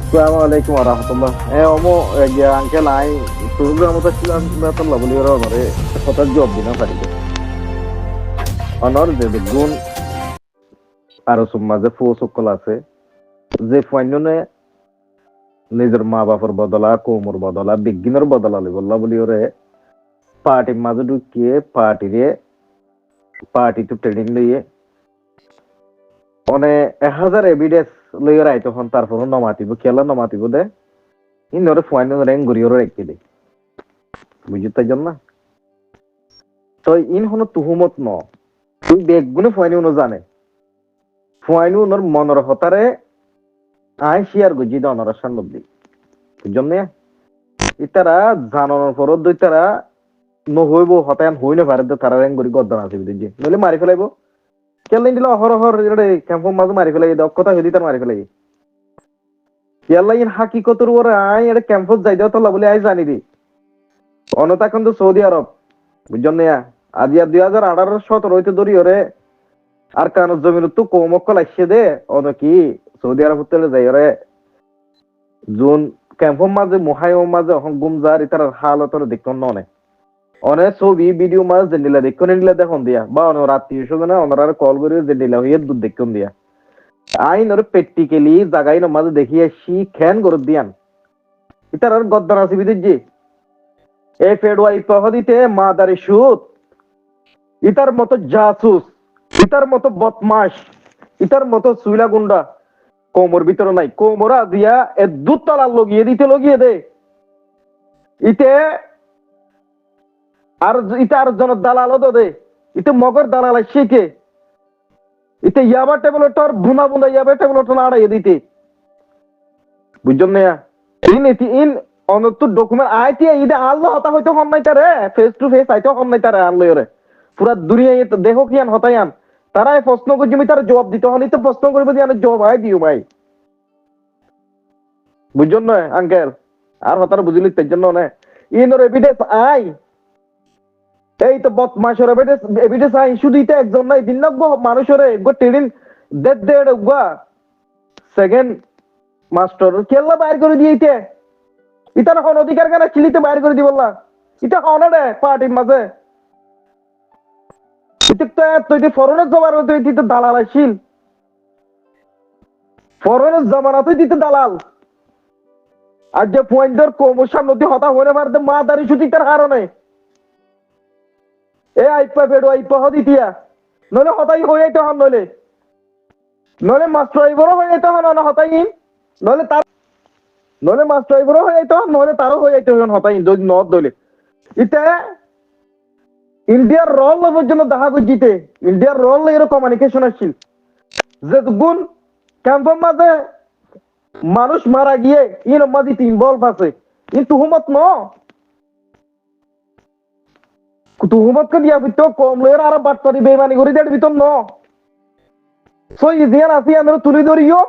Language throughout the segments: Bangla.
আসসালামু আলাইকুম ওয়া রাহমাতুল্লাহ। ওমো আঙ্কেল আই প্রোগ্রাম তো ছিলাম বেতন বলি ওরা ধরে কথা জব দিনা পারিবে অনর যে গুণ আর সমাজে ফোসকল আছে যে ফাইননে নিজের মা বাবার বদলা কোমর বদলা বিজ্ঞানের বদলা বললা বলি ওরে পার্টির মাঝে ঢুকিয়ে পার্টি তো ট্রেনিং লইয়ে অনে 1000 এভিডেন্স লইয়ে রাই তখন তারপর নমাতিব খেলা নমাতিব দে ইনরে ফাইননে রেং ঘুরি ওরে রেখে দে বুঝতে জন্য তো ইন হনো তুহুমত ন তুই বেগুনে ফাইনি উনো জানে ফাইনি উনোর মনর হতারে আই শেয়ার গুজি দে অনর সান্নবদি বুঝজম নে ইতারা জানানোর পর দুই তারা নহইব হতায়ান হই না পারে তারা রেং ঘুরি গদ্দান আছে বিদিন নইলে মারি ফেলাইব কেলেন দিলে অহরহর রে ক্যাম্পম মাঝে মারি ফেলাই দক্ষতা হইদি তার মারি ফেলাই কেলা ইন হাকিকতর ওরে আই এটা ক্যাম্পস যাই দেও তোলা বলে আই জানি দি অনতা কিন্তু সৌদি আরব বুঝছেন না আজি 2018-17 হইতে ধরি ওরে আর কান জমিন তো কোমক্কল আসছে দে অনকি সৌদি আরব হতে যাই ওরে জুন ক্যাম্পম মাঝে মুহাইম মাঝে এখন গুমজার ইতার হালতর দেখুন ননে অনেক ছবি ভিডিও মাঝ জেন্ডিলা দেখুন নিলা দেখুন দিয়া বা অন রাত্রি সজনে অনরার কল করে জেন্ডিলা হইয়ে দুধ দেখুন দিয়া আইন ওর প্র্যাকটিক্যালি জাগাই না মাঝে দেখিয়ে শিখেন করে দিয়ান ইতার আর গদ্দান আছে বিদিন জি এই ফেডওয়াই পহদিতে মাদারি সুদ ইতার মতো জাসুস ইতার মতো বদমাস ইতার মতো সুইলা গুন্ডা কোমর ভিতরে নাই কোমরা দিয়া এ দুতলা লগিয়ে দে ইতে আর ইতার জন দালাল দে ইতে মগর দালাল শিখে ইতে ইয়াবা টেবলেটর বুনা বুনা ইয়াবা টেবলেটর আড়াইয়ে দিতে বুঝছেন না ইন অনত ডকুমেন্ট আইটি ইদে আল্লাহ হতা হইতো হন নাই তারে ফেস টু ফেস আইতো হন নাই তারে আল্লাহ রে পুরা দুনিয়া দেখো কিয়ান হতায়ান তারা এই প্রশ্ন করছি আমি তার জবাব দিতে হন তো প্রশ্ন করবে যে আমি জবাব আই দিও ভাই বুঝছেন না আঙ্কেল আর হতার বুঝলি তার জন্য না ইনর এভিডেন্স আই এই তো বদমাশের এভিডেন্স আই শুধু এটা একজন নাই ভিন্নজ্ঞ মানুষের গো ট্রেনিং দেড় গা সেকেন্ড মাস্টার কেল্লা বাইর করে দিয়েছে ইটা এখন অধিকার কেন চিলিতে বাইর করে দি বললা এটা হন রে পার্টির মাঝে তুই ফরেনের জমার তুই তো দালাল আসিল ফরেনের জমানা তুই দিতে দালাল আর যে পয়েন্টের কমসার নদী হতা হয়ে পারতে মা দাঁড়ি সুতি তার কারণে এ আইপা বেড়ো আইপা হদিতিয়া নলে হতাই হয়ে যাইতে হন নলে মাস্টার আইবরও হয়ে যাইতে হন হতাই নলে মাস্টার আইবরও হয়ে যাইতে হন নলে তারও হয়ে যাইতে হন হতাই যদি নদ দলে ইতে ইন্ডিয়ার রল পর্যন্ত দেখা করছিতে ইন্ডিয়ার রল এর কমিউনিকেশন আসছিল যে গুণ ক্যাম্পের মাঝে মানুষ মারা গিয়ে ইন মাঝে ইনভলভ আছে ইন তুহমত ন তুহমতকে দিয়া ভিতর কম লয়ের আর বাটপারি বেমানি করে দেড় ভিতর ন সো ইজিয়ান আসি আমরা তুলি ধরিও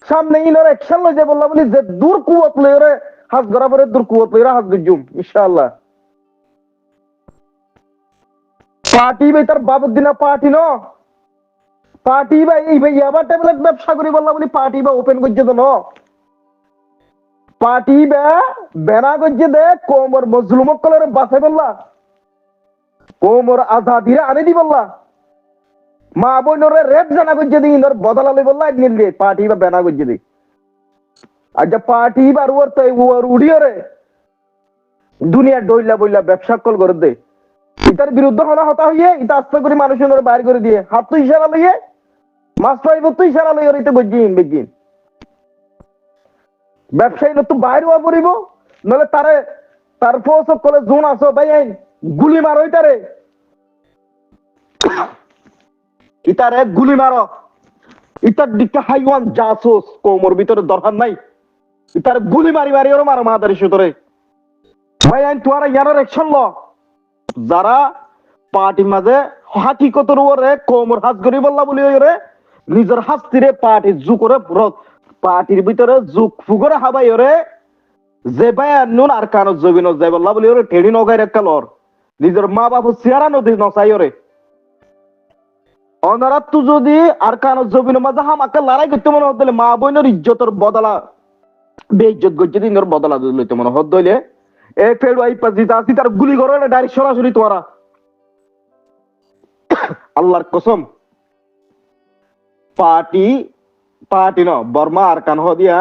সামনে ইনর অ্যাকশন লই যে বললা বলি যে দূর কুয়ত লয়ের হাত গড়া পরে দূর কুয়ত লয়ের হাত গুজুম ইনশাআল্লাহ পার্টি ভাই তার বাবুর দিনা পার্টি ন পার্টি ভাই এই ভাই আবার ট্যাবলেট ব্যবসা করি বললা বলি পার্টি বা ওপেন করছে তো ন পার্টি বা বেনা করছে দে কোমর মজলুমক কলরে বাসে বললা কোমর আজাদিরে আনে দি বললা মা বোনরে রেপ জানা করছে দি ইনর বদলালে বললা নিলে পার্টি বা বেনা করছে দি আর যা পার্টি বা ওর তো ওর উড়িও রে দুনিয়া ডইলা বইলা ব্যবসা কল করে দে ইতার বিরুদ্ধে হতা হইয়ে ইতা আস্তে করে মানুষের বাইর করে দিয়ে হাত তো ইশারা লইয়ে মাস্টার তো ইশারা লইয়ে রইতে বেগিন ব্যবসায়ী তো বাইর হওয়া পড়িব নলে তার ফোর্স কলে জোন আসো ভাই আইন গুলি মারো ইতারে গুলি মারো ইতার দিকে হাইওয়ান জাসুস কোমর ভিতরে দরকার নাই ইতারে গুলি মারি ওর মারো মাদারি সুতরে ভাই আইন তোরা ইয়ানোর অ্যাকশন ল যারা পার্টির মাঝে হাকিকতর ওরে কোমর হাত করি বললা বলি ওরে নিজের হাস্তিরে পার্টি জু করে পার্টির ভিতরে জুক ফুগরে হাবাই ওরে যে ভাই নুন আর কানো জবিন যাই বললা বলি ওরে টেড়ি নগাই রেখা লর নিজের মা বাবু চেহারা নদী নসাই ওরে অনারাত যদি আর কানো জবিন মাঝে হামাকে লড়াই করতে মনে হতে মা বোনের ইজ্জতের বদলা বেইজ্জত গজ্জে দিন ওর বদলা লইতে মনে হদ দইলে এ ফের ওই পাজি তাসি তার গুলি করো না ডাইরেক্ট সরাসরি তোরা আল্লাহর কসম পার্টি পার্টি ন বর্মা আর কান হদিয়া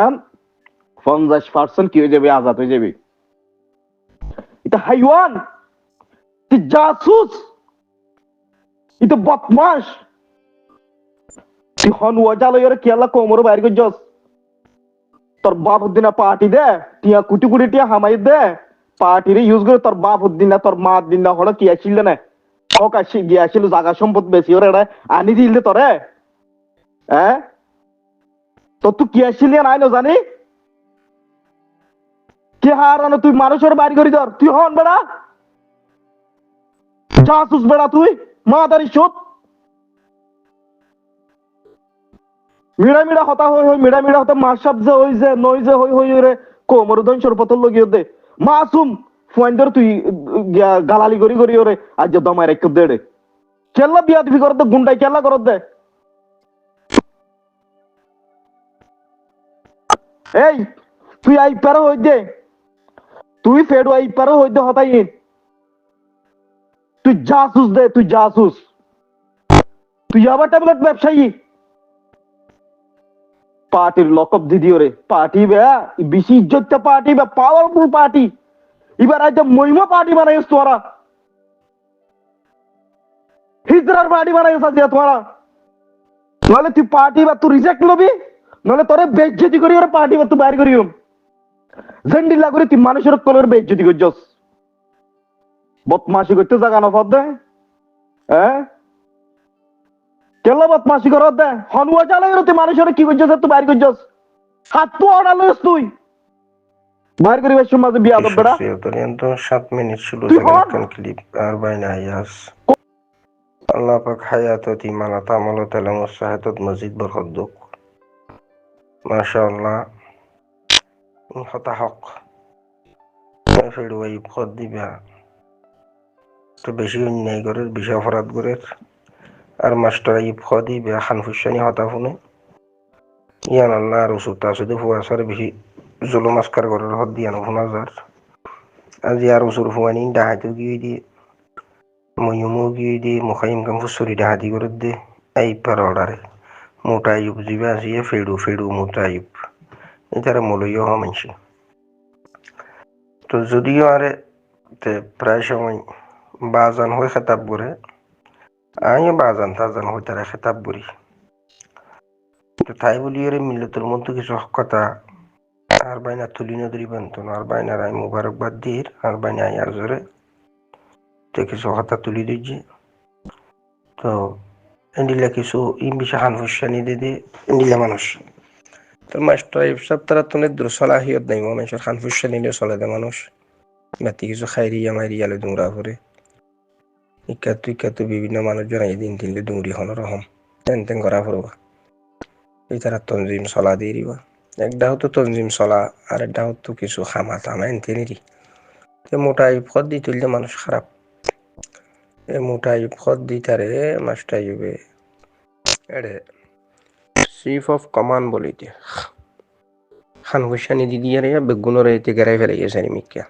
50% কি হয়ে যাবে আজাদ হয়ে যাবে এটা হাইওয়ান তুই জাসুস এটা বদমাস তুই হন ওয়াজাল ইরে কি আল্লাহ কোমর বাইর গজস তোর বাপ দিনা পার্টি দে টিয়া কুটি কুটি টিয়া হামাই দে পার্টি রে ইউজ করে তোর বাপ দিন না তোর মা দিন না হলো কি আসিল না ওক আসি গিয়ে আসিল জায়গা সম্পদ বেশি ওরে আনি দিল তোরে হ্যাঁ তো তুই কি আসিলি নাই না জানি কি হারানো তুই মানুষের বাড়ি করি ধর তুই হন বেড়া জাসুস বেড়া তুই মাদারি চোদ মিড়া মিড়া হতা হই হই মিড়া মিড়া হতা মাসাব যে হই যে নই যে হই হই রে কোমর দন সরপতল লগিয়ে দে মাসুম ফুয়াইন্দর তুই গালালি করি করি ওরে আজ দমাই রেখ দে রে কেল্লা বিয়া দিবি করত গুন্ডাই কেল্লা করত দে এই তুই আই পারো হই দে তুই ফেডো আই পারো হই দে হতাই তুই জাসুস দে তুই জাসুস তুই আবার ট্যাবলেট ব্যবসায়ী পার্টির লকব দিদিও রে পার্টি বে বেশি ইজ্জত পার্টি বে পাওয়ারফুল পার্টি এবার আজ মহিমা পার্টি বানাইস তোরা হিজরার পার্টি বানাইস আজ তোরা নলে তুই পার্টি বা তুই রিজেক্ট লবি নলে তোরে বেইজ্জতি করি ওরে পার্টি বা তুই বাইর করিও জেন্ডিলা করে তুই মানুষের কলর বেইজ্জতি করছস বদমাশি করতে জায়গা না পদ দে হ্যাঁ কেলা বদমাশি কর দে হনুয়া চালাই তুই মানুষের কি করছস তুই বাইর করছস হাত তো অনালস তুই বাইর করি বেশ মাঝে বিয়া দব বেড়া 7 মিনিট ছিল জায়গার ক্লিপ আর বাইনা ইয়াস আল্লাহ পাক হায়াতত ইমানাত আমলত আলাম সাহাতত মসজিদ বরকত দুক মাশাআল্লাহ হতা হক ফেড়ুয়াই ভদ দিবা তো বেশি অন্যায় করে বেশি অপরাধ করে আর মাস্টার এই ফদি বে খানফুসানি হতা ফোনে ইয়ান আল্লাহ আর উসুতা শুধু ফুয়াসার বেশি জুলুম আসকার করার হদ দিয়ানো ফোনা যার আজি আর উসুর ফুয়ানি ডাহাইতো গিয়ে দিয়ে ময়ুমো গিয়ে দিয়ে মুখাইম কাম ফুসুরি ডাহাতি করে দে এই পার অর্ডারে মোটা আয়ুব জিবা আসিয়ে ফেড়ু ফেড়ু মোটা আয়ুব এটারে মলইও মানছে তো যদিও আরে প্রায় সময় বাজান হয়ে খেতাব করে আমি বাজান তাজান হয়ে তারা খেতাব করি তো তাই বলি ওরে মিল্লতের মধ্যে কিছু কথা আর বাইনা তুলি নদী বান্তন আর বাইনার আই মুবারকবাদ দিয়ে আর বাইনা আই আর জোরে তো কিছু কথা তুলি দিচ্ছি তো এন্ডিলা কিছু ইম বিশা খান ফুসানি দিদি এন্ডিলা মানুষ তোর মাস্টার সব তারা তোনে দুসলাহিয়ত নাই মানুষের খান ফুসানি নিয়ে চলে দে মানুষ বাতি কিছু খাইরিয়া মাইরিয়ালে দুমরা করে ইকাতু বিভিন্ন মানুষ জনাই দিন দিলে দুমরি হন রহম তেন তেন করা ফুরবা এই তারা তঞ্জিম চলা দিয়ে দিবা একটা হতো তঞ্জিম চলা আর একটা হতো কিছু খামা তামা এনতে নিরি মোটা ফদ দি তুললে মানুষ খারাপ এ মোটা ফদ দি তারে মাস্টার ইউবে এড়ে চিফ অফ কমান্ড বলি দিয়ে খান হুসানি দিদি আর বেগুনের এতে গেরাই ফেলে গেছে মিকা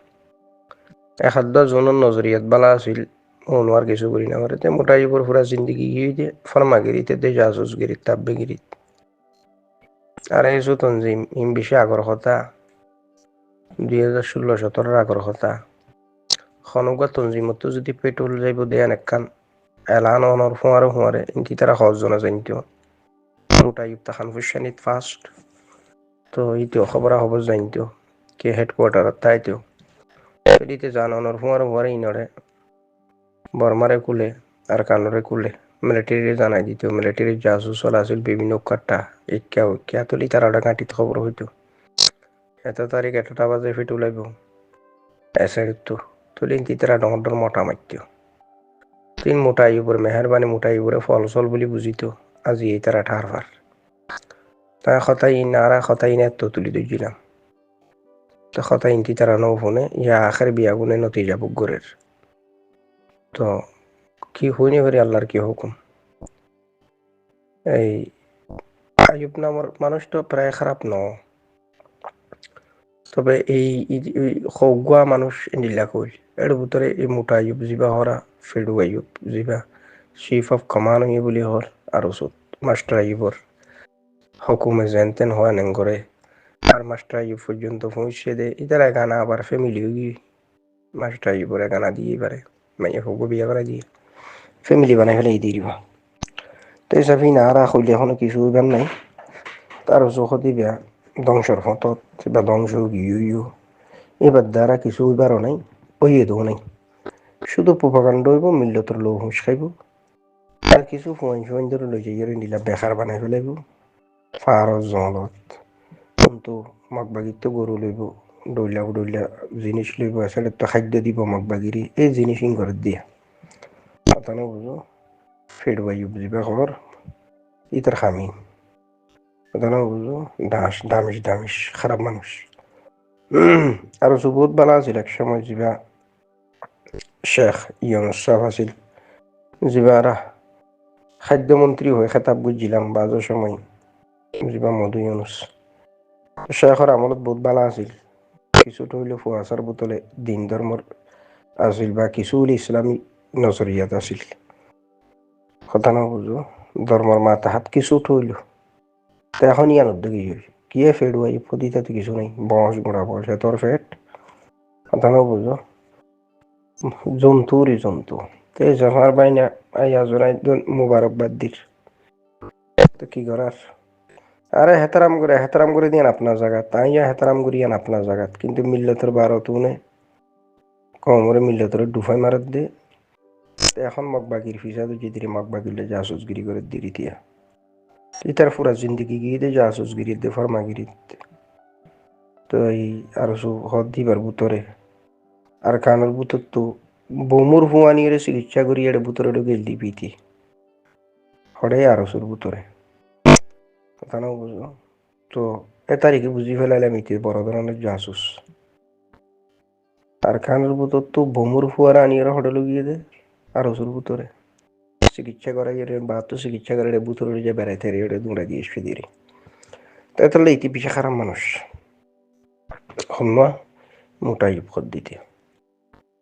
এখাদ্য জনের নজরিয়াত বালা আছিল অনুয়ার কিছু করি না করে মোটা ইউবর পুরা জিন্দগি গিয়ে দিয়ে ফরমাগিরিতে দে জাজুসগিরিত তাব্বেগিরিত আর এই তঞ্জিম ইম বেশি আগর কথা 2016-17 আগর কথা খনগা তঞ্জিমতো যদি পেট্রোল যাইব দেয়ান একখান এলান অনর ফুয়ারে ইনকি তারা হজনা জানিত মোটা ইউপ্তা খান ফুসানিত ফার্স্ট তো ইতিও খবর জানিত কে হেডকোয়ার্টারত তাইতো এদিতে জান অনর ফুয়ারে ইনরে বর্মারে কুলে আর কানরে কুলে মিলিটারি জানাই দিত মিলিটারি জাসুস চলা আছিল বিভিন্ন কাট্টা ইক্কা তুলি তার আড়া কাটিত খবর হইতো এত তারিখ 1টা বাজে ফিট উলাইব এসেড়তো তুলি তারা ডর মোটা মারত তিন মোটা ইউবর মেহরবানি মোটা ইউবরে ফলসল বুলি বুঝিত আজি এই তারা ঠারফার তাই খতাই নারা খতাই নেত তুলি দিলাম তো খতাই ইনতি তারা নৌ ফোনে ইয়া আখের বিয়াগুনে নতিজা বুগরের তো কি হইনি করে আল্লাহর কি হুকুম এই আয়ুব নামর মানুষটা প্রায় খারাপ ন তবে এই খগুয়া মানুষ এনিলা কইল এর ভিতরে এই মোটা আইব জিবা হরা ফেডু আইব জিবা চিফ অফ কমান্ড হই বলি হর আর ওসুত মাস্টার আইবর হকুমে জেনতেন হওয়া নেন করে আর মাস্টার আইব পর্যন্ত পৌঁছে দে ইতারা গানা আবার ফ্যামিলি হই মাস্টার আইবরে গানা দিয়ে পারে মাইয়া হগু বিয়া করা দিয়ে ফ্যামিলি বানাই ফেলে দিয়ে দিবা তো এইসব না আর হইলে এখনো কিছু ব্যায়াম নাই তার চোখ দিবা ধ্বংসর হতত বা ধ্বংস গিয়ে এবার দ্বারা কিছু হইবারও নাই ওইয়ে দেও নাই শুধু প্রোপাগান্ড হইব মিল্লতর লোক হুঁশ খাইব আর কিছু ফুয়াইন ফুয়াইন ধরে লই যাই নীলা বেকার বানাই ফেলাইব ফারত জলত কিন্তু মগবাগির তো গরু লইব ডইলা জিনিস লইব আসলে তো খাদ্য দিব মগবাগিরি এই জিনিস ঘরে দিয়া কথা না বুঝো ফেড বাইব যাবে খবর ইতার খামি কথা না বুঝো দামিস খারাপ মানুষ আর বহুত ভালো আছিল এক সময় যা শেখ ইউনুস সাহেব আছিল যিবা খাদ্যমন্ত্রী হয়ে খেতাব বুঝছিলাম বাজৰ সময় যিবা মধু ইউনুস শেখর আমলত বহুত ভালো আছিল কিছু হইলে ফুয়াশার বোতলে দিন ধর্মর আছিল বা কিছু হইলে ইসলামী নজরিয়াত আছিল কথা না বুঝো ধর্মর মাথা হাত কিছু হইল তো এখন ইয়ান উদ্যোগী কিয়ে ফেডুয়াই ফদিতে তো কিছু নাই বস গোড়া বসে তোর ফেট কথা না বুঝো জন্তুরই জন্তু তো জমার বাইনা আইয়া জোনাই মুবারকবাদ দির তো কি করার আরে হেতারাম করে দিয়ান আপনার জায়গা তাইয়া হেতারাম করিয়ান আপনার জায়গা কিন্তু মিল্লতের বারো তুনে কমরে মিল্লতের ডুফাই মারত দে এখন মগবাগির ফিসা তো যেদিকে মগবাগিলে জাসুসগিরি করে দিরি দিয়া ইতার পুরা জিন্দিগি গিয়ে দে জাসুসগিরি দে ফার্মাগিরি তো এই আর হদ দিবার বুতরে আর কানের বুতর তো বমুর হুয়ানিয়ে চিকিৎসা করি এর বুতরে গেল দি পিতি হরে আরসুর বুতরে কথা না বুঝো তো এ তারিখে বুঝি ফেলাইলাম ইতি বড় ধরনের জাসুস আর কানের বুতর তো বমুর হুয়ার আনিয়ে হডে গিয়ে দে আরসুর বুতরে চিকিৎসা করাই এর বা তো চিকিৎসা করে বুতরে যে বেড়াইতে রে দুঁড়া দিয়ে এসে দিয়ে তাই তাহলে ইতি পিছা খারাপ মানুষ হম্মা মোটাই ভর দিতে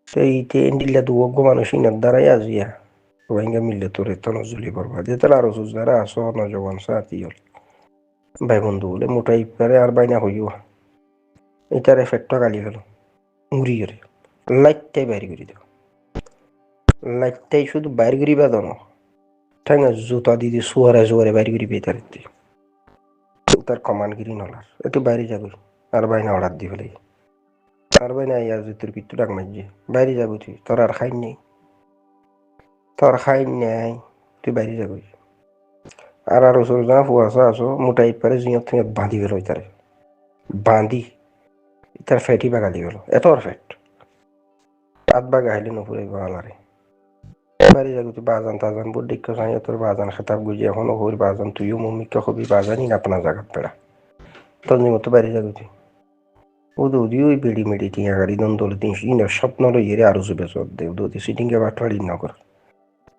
সেইতে এন্ডিল্লা দুয়োগ্য মানুষ ইনার দ্বারাই আজিয়া রোহিঙ্গা মিললে তোরে তনজুলি করবা যে তাহলে আরো সুজ দ্বারা আসো নজওয়ান সাথী হল ভাই বন্ধু বলে মোটাই পারে আর বাইনা হইও এটার এফেক্টটা গালি গেল উড়িয়ে লাইটটাই বাইর করে দেব লাইটটাই শুধু বাইর করিবা দনো ঠ্যাঙ্গা জুতা দিদি সুয়ারে বাইর করিবে তার কমান্ডগিরি নলার একটু বাইরে যাবে আর বাইনা অর্ডার দি ফেলে আর বাইনা ইয়া যে তোর পিত্তু ডাক মারছে বাইরে যাবো তুই তোর আর খাই নেই তুই বাইরে যাবি আর ওসর যা ফুয়াশা আসো মোটাই পারে জিয়ত থেকে বাঁধি গেল তারে বাঁধি তার ফ্যাটি বা গালি গেল এত আর ফ্যাট হাত বা গাইলে নপুরে গলারে বাড়ি যাবি তুই বাজান তাজান বোর দেখ চাই তোর বাজান খেতাব গুজি এখন ওর বাজান তুইও মম্মিকে হবি বাজানি না আপনার জায়গা পেড়া তন্নি মতো বাড়ি যাবি তুই ওদি ওই বেড়ি মেড়ি টিয়া গাড়ি দন্দলে তিন স্বপ্ন লইয়ে আরো চুবে চল দে ওদি সিটিংকে বাটফাড়ি নগর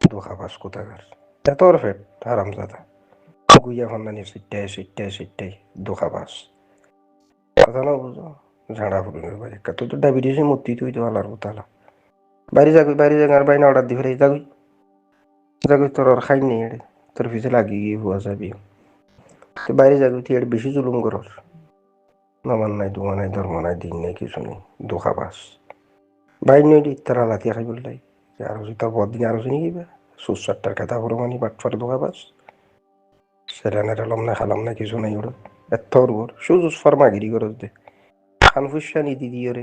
দোখা বাস কোথাকার এত আর ফেট হারামজাদা গুইয়া খন্দানি সিটটাই দোখা বাস কথা না বুঝো ঝাড়া ফুলের বাড়ি তোর তো ডায়াবেটিসে মূর্তি তুই তো আলার কোথালা বাইরে যাবি আর বাইনা অর্ডার দি ফেলে যাবি তোর আর খাই নেই এড়ে তোর পিছে লাগি গিয়ে হওয়া যাবি তো বাইরে যাবি তুই এর বেশি জুলুম করর নমান নাই দোয়া নাই ধর্ম নাই দিন নাই কিছু নেই দোখা বাস বাইর নই দি তারা লাতিয়া খাই বললাই আরো তার বদিন আরো চিনি গিবা সুসারটার কথা বড় মানি বাটফার দোখা বাস সেরানের আলম না খালাম না কিছু নাই ওর এত ওর সুজ ফার্মাগিরি করস দে খানফুসানি দিদি ওরে